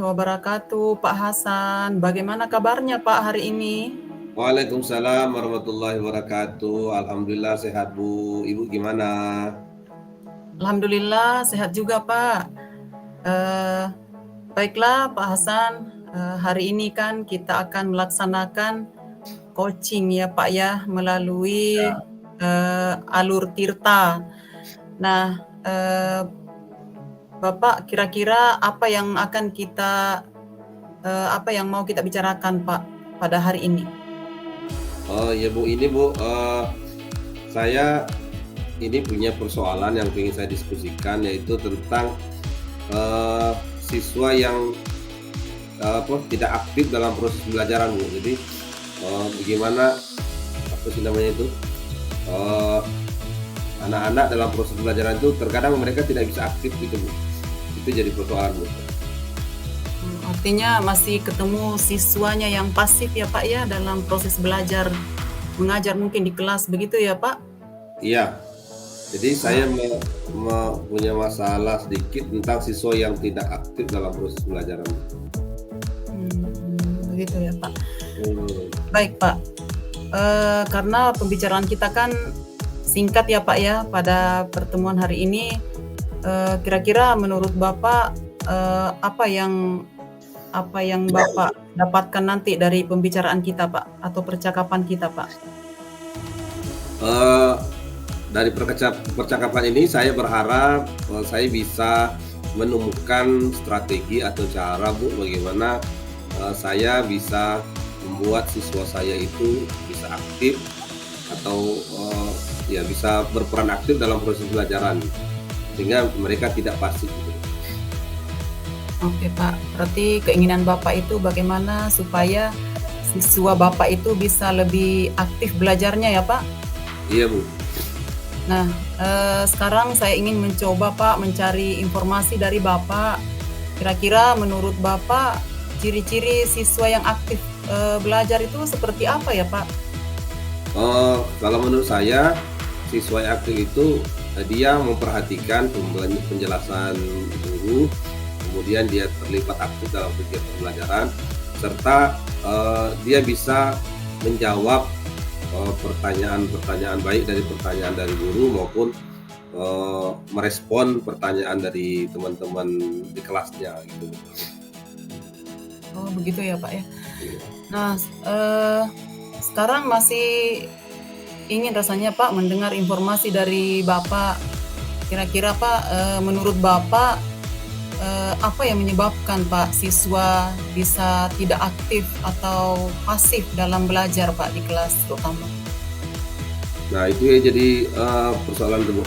wabarakatuh, Pak Hasan. Bagaimana kabarnya Pak hari ini? Waalaikumsalam warahmatullahi wabarakatuh. Alhamdulillah sehat Bu. Ibu gimana? Alhamdulillah sehat juga Pak. Eh, Baiklah Pak Hasan, hari ini kan kita akan melaksanakan coaching ya Pak ya melalui alur Tirta. Nah, Bapak kira-kira apa yang akan kita apa yang mau kita bicarakan Pak pada hari ini? Oh ya Bu, ini Bu, saya ini punya persoalan yang ingin saya diskusikan, yaitu tentang siswa yang tidak aktif dalam proses pembelajaran Bu. Jadi bagaimana apa sih namanya itu, anak-anak dalam proses pembelajaran itu terkadang mereka tidak bisa aktif gitu Bu. Itu jadi persoalan Bu. Artinya masih ketemu siswanya yang pasif ya Pak ya dalam proses belajar mengajar mungkin di kelas begitu ya Pak? Iya, jadi saya punya masalah sedikit tentang siswa yang tidak aktif dalam proses pembelajaran. Begitu ya Pak. Baik Pak, karena pembicaraan kita kan singkat ya Pak ya pada pertemuan hari ini. Kira-kira menurut Bapak apa yang Bapak dapatkan nanti dari pembicaraan kita Pak atau percakapan kita Pak? Dari percakapan ini saya berharap saya bisa menemukan strategi atau cara Bu bagaimana saya bisa membuat siswa saya itu bisa aktif atau ya bisa berperan aktif dalam proses pembelajaran sehingga mereka tidak pasif gitu. Oke Pak, berarti keinginan Bapak itu bagaimana supaya siswa Bapak itu bisa lebih aktif belajarnya ya Pak? Iya Bu. Nah, sekarang saya ingin mencoba Pak mencari informasi dari Bapak. Kira-kira menurut Bapak ciri-ciri siswa yang aktif belajar itu seperti apa ya Pak? Kalau menurut saya siswa yang aktif itu dia memperhatikan penjelasan guru, kemudian dia terlibat aktif dalam kegiatan pembelajaran, serta dia bisa menjawab pertanyaan-pertanyaan baik dari pertanyaan dari guru maupun merespon pertanyaan dari teman-teman di kelasnya gitu. Oh begitu ya Pak ya. Nah sekarang masih ingin rasanya Pak mendengar informasi dari Bapak. Kira-kira Pak menurut Bapak apa yang menyebabkan Pak siswa bisa tidak aktif atau pasif dalam belajar Pak di kelas terutama? Nah itu ya jadi persoalan itu.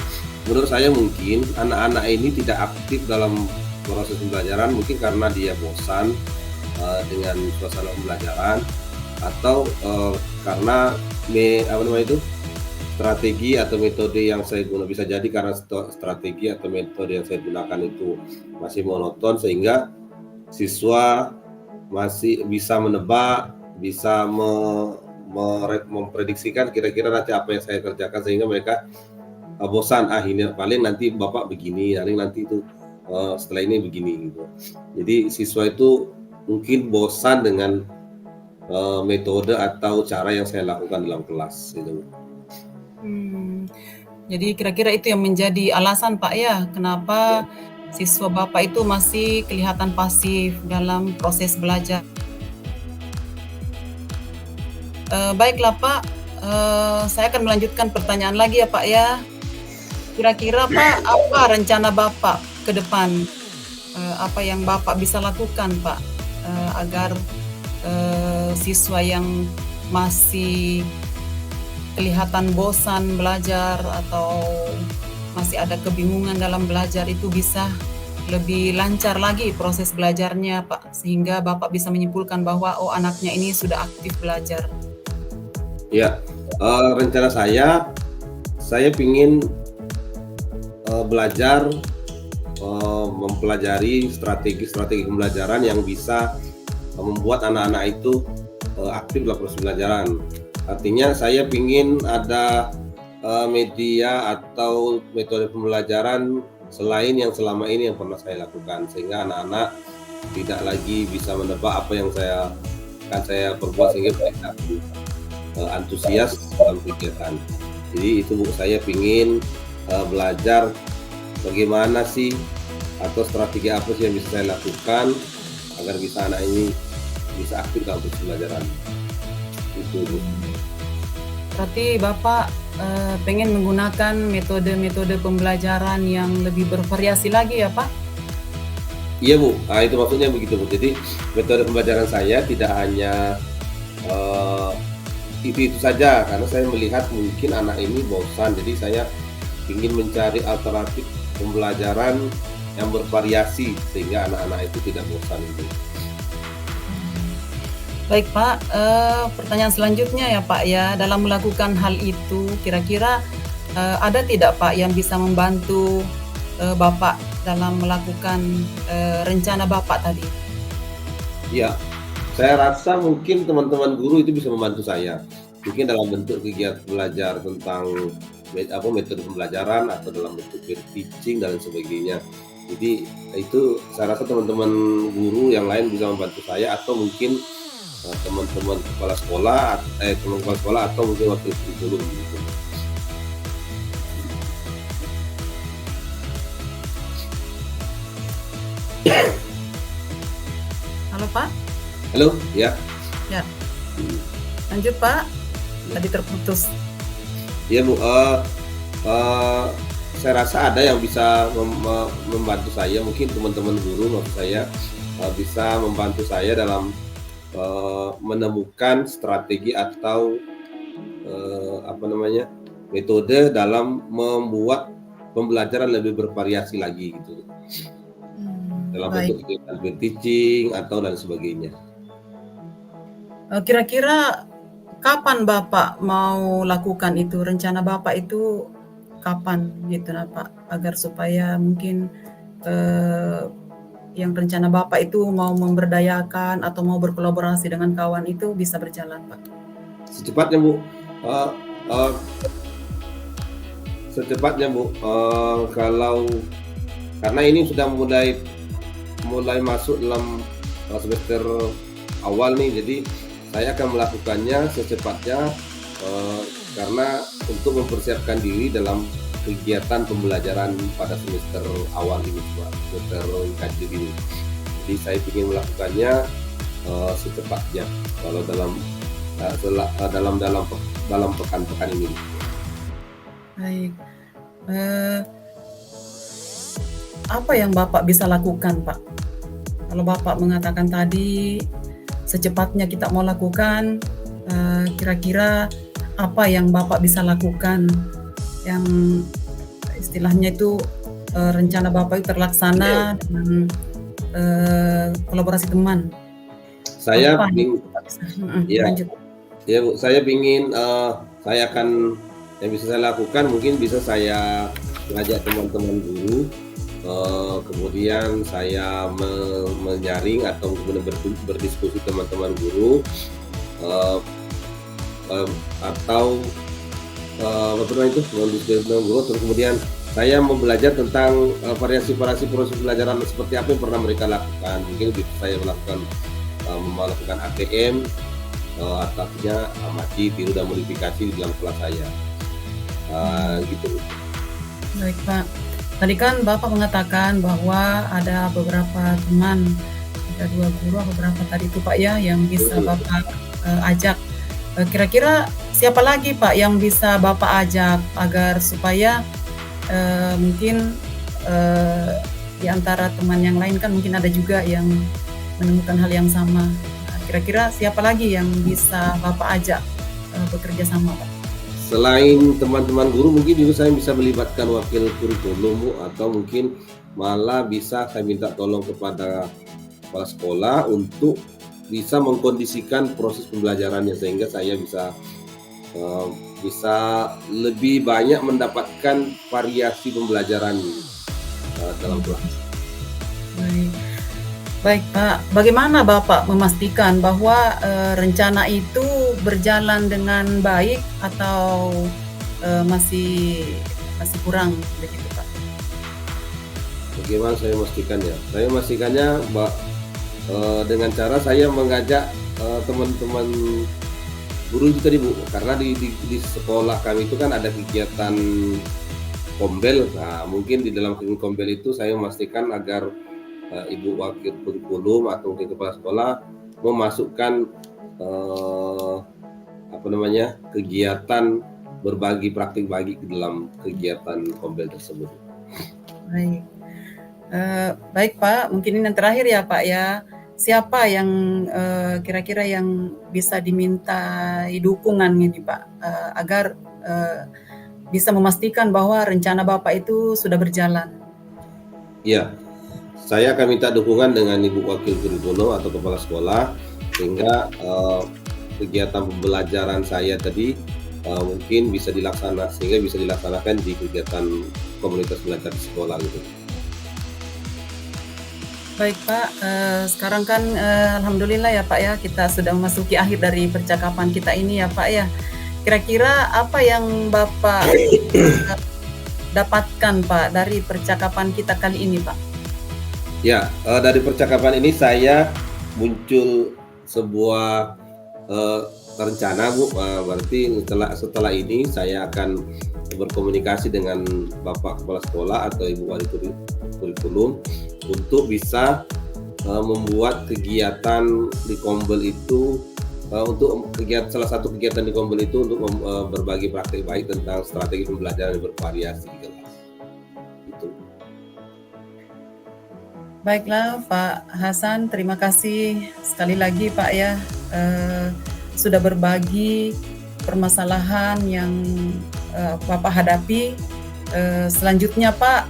Menurut saya mungkin anak-anak ini tidak aktif dalam proses pembelajaran mungkin karena dia bosan dengan suasana pembelajaran atau karena strategi atau metode yang saya gunakan, bisa jadi karena strategi atau metode yang saya gunakan itu masih monoton sehingga siswa masih bisa menebak, bisa memprediksikan kira-kira nanti apa yang saya kerjakan sehingga mereka bosan, ini paling nanti Bapak begini, paling nanti itu setelah ini begini gitu. Jadi siswa itu mungkin bosan dengan metode atau cara yang saya lakukan dalam kelas gitu. Jadi kira-kira itu yang menjadi alasan Pak ya kenapa siswa Bapak itu masih kelihatan pasif dalam proses belajar. Baiklah Pak, saya akan melanjutkan pertanyaan lagi ya Pak ya. Kira-kira Pak apa rencana Bapak ke depan? Apa yang Bapak bisa lakukan Pak agar siswa yang masih kelihatan bosan belajar atau masih ada kebingungan dalam belajar itu bisa lebih lancar lagi proses belajarnya Pak sehingga Bapak bisa menyimpulkan bahwa oh anaknya ini sudah aktif belajar. Ya, rencana saya ingin belajar mempelajari strategi pembelajaran yang bisa membuat anak-anak itu aktif dalam proses pembelajaran. Artinya saya ingin ada media atau metode pembelajaran selain yang selama ini yang pernah saya lakukan sehingga anak-anak tidak lagi bisa menebak apa yang akan saya perbuat sehingga mereka antusias dalam kegiatan. Jadi itu Bu, saya pingin belajar bagaimana sih atau strategi apa sih yang bisa saya lakukan agar bisa anak ini bisa aktif dalam pembelajaran. Itu Bu. Berarti Bapak, pengen menggunakan metode-metode pembelajaran yang lebih bervariasi lagi ya, Pak? Iya Bu, itu maksudnya begitu Bu. Jadi metode pembelajaran saya tidak hanya itu saja, karena saya melihat mungkin anak ini bosan, jadi saya ingin mencari alternatif pembelajaran yang bervariasi sehingga anak-anak itu tidak bosan itu. Baik Pak, pertanyaan selanjutnya ya Pak ya, dalam melakukan hal itu kira-kira, ada tidak Pak yang bisa membantu, Bapak dalam melakukan, rencana Bapak tadi? Ya, saya rasa mungkin teman-teman guru itu bisa membantu saya. Mungkin dalam bentuk kegiatan belajar tentang metode pembelajaran atau dalam bentuk peer teaching dan sebagainya. Jadi itu saya rasa teman-teman guru yang lain bisa membantu saya atau mungkin teman-teman kepala sekolah atau mungkin wakil guru gitu. Halo Pak? Halo, ya. Ya. Lanjut Pak, tadi terputus. Ya Bu, saya rasa ada yang bisa membantu saya, mungkin teman-teman guru maksud saya bisa membantu saya dalam menemukan strategi atau metode dalam membuat pembelajaran lebih bervariasi lagi gitu, dalam Baik. bentuk kegiatan teaching atau dan sebagainya. Kira-kira kapan Bapak mau lakukan itu? Rencana Bapak itu kapan gitu nah Pak? Agar supaya mungkin, yang rencana Bapak itu mau memberdayakan atau mau berkolaborasi dengan kawan itu bisa berjalan Pak? Secepatnya Bu, kalau karena ini sudah mulai masuk dalam semester awal nih, jadi saya akan melakukannya secepatnya karena untuk mempersiapkan diri dalam kegiatan pembelajaran pada semester awal ini, semester kaji ini. Jadi saya ingin melakukannya secepatnya kalau dalam pekan-pekan ini. Baik. Apa yang Bapak bisa lakukan, Pak? Kalau Bapak mengatakan tadi secepatnya kita mau lakukan, kira-kira apa yang Bapak bisa lakukan yang istilahnya itu rencana Bapak itu terlaksana dengan kolaborasi teman? Saya Apa yang ingin, Bapak bisa? ya, Lanjut. ya Bu, saya ingin saya akan yang bisa saya lakukan mungkin bisa saya mengajak teman-teman guru, kemudian saya menyaring atau kemudian berdiskusi teman-teman guru, atau mendiskusi teman guru, terus kemudian saya belajar tentang variasi-variasi proses pembelajaran seperti apa yang pernah mereka lakukan. Mungkin bisa saya melakukan ATM, atau artinya amati, tiru dan modifikasi di dalam kelas saya. Gitu. Baik Pak, tadi kan Bapak mengatakan bahwa ada beberapa teman, ada 2 guru, beberapa tadi itu Pak ya, yang bisa Bapak ajak. Kira-kira siapa lagi Pak yang bisa Bapak ajak agar supaya mungkin di antara teman yang lain kan mungkin ada juga yang menemukan hal yang sama. Kira-kira siapa lagi yang bisa Bapak ajak bekerja sama Pak? Selain teman-teman guru, mungkin juga saya bisa melibatkan wakil kurikulum, atau mungkin malah bisa saya minta tolong kepada kepala sekolah untuk bisa mengkondisikan proses pembelajarannya sehingga saya bisa lebih banyak mendapatkan variasi pembelajaran dalam kelas. Baik. Baik Pak, bagaimana Bapak memastikan bahwa rencana itu berjalan dengan baik atau masih kurang begitu Pak? Bagaimana saya memastikannya? Saya memastikannya dengan cara saya mengajak, teman-teman guru itu tadi Bu, karena di sekolah kami itu kan ada kegiatan Kombel. Nah, mungkin di dalam kegiatan Kombel itu saya memastikan agar, Ibu wakil kurikulum atau mungkin kepala sekolah memasukkan, eee, apa namanya, kegiatan berbagi praktik bagi ke dalam kegiatan Kombel tersebut. Baik. Baik Pak, mungkin ini yang terakhir ya Pak ya. Siapa yang kira-kira yang bisa dimintai dukungan ini Pak, agar bisa memastikan bahwa rencana Bapak itu sudah berjalan? Iya, saya akan minta dukungan dengan Ibu wakil kurikulum atau kepala sekolah sehingga, kegiatan pembelajaran saya tadi, mungkin bisa dilaksanakan di kegiatan komunitas belajar di sekolah gitu. Baik Pak, sekarang kan alhamdulillah ya Pak ya, kita sudah memasuki akhir dari percakapan kita ini ya Pak ya. Kira-kira apa yang Bapak dapatkan Pak dari percakapan kita kali ini Pak? Ya, dari percakapan ini saya muncul sebuah, eee, rencana Bu, berarti setelah ini saya akan berkomunikasi dengan Bapak Kepala Sekolah atau Ibu Wali Kurikulum untuk bisa, membuat kegiatan di Kombel itu, untuk salah satu kegiatan di Kombel itu untuk berbagi praktik baik tentang strategi pembelajaran yang bervariasi di kelas, gitu. Baiklah Pak Hasan, terima kasih sekali lagi Pak ya, sudah berbagi permasalahan yang Bapak hadapi. Selanjutnya Pak,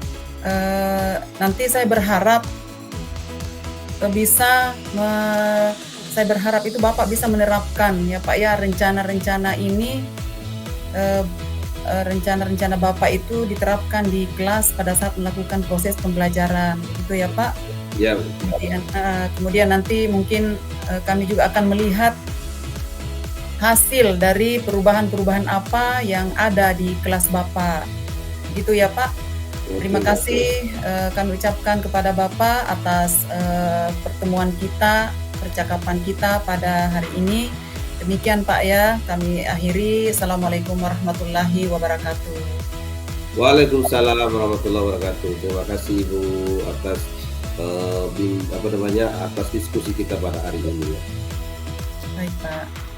nanti saya berharap saya berharap itu Bapak bisa menerapkan ya Pak ya rencana-rencana ini, rencana-rencana Bapak itu diterapkan di kelas pada saat melakukan proses pembelajaran, gitu ya Pak? Ya, Kemudian nanti mungkin kami juga akan melihat hasil dari perubahan-perubahan apa yang ada di kelas Bapak, gitu ya Pak? Terima kasih kami ucapkan kepada Bapak atas pertemuan kita, percakapan kita pada hari ini. Demikian Pak ya, kami akhiri. Assalamualaikum warahmatullahi wabarakatuh. Waalaikumsalam warahmatullahi wabarakatuh. Terima kasih Ibu atas, atas diskusi kita pada hari ini. Baik Pak.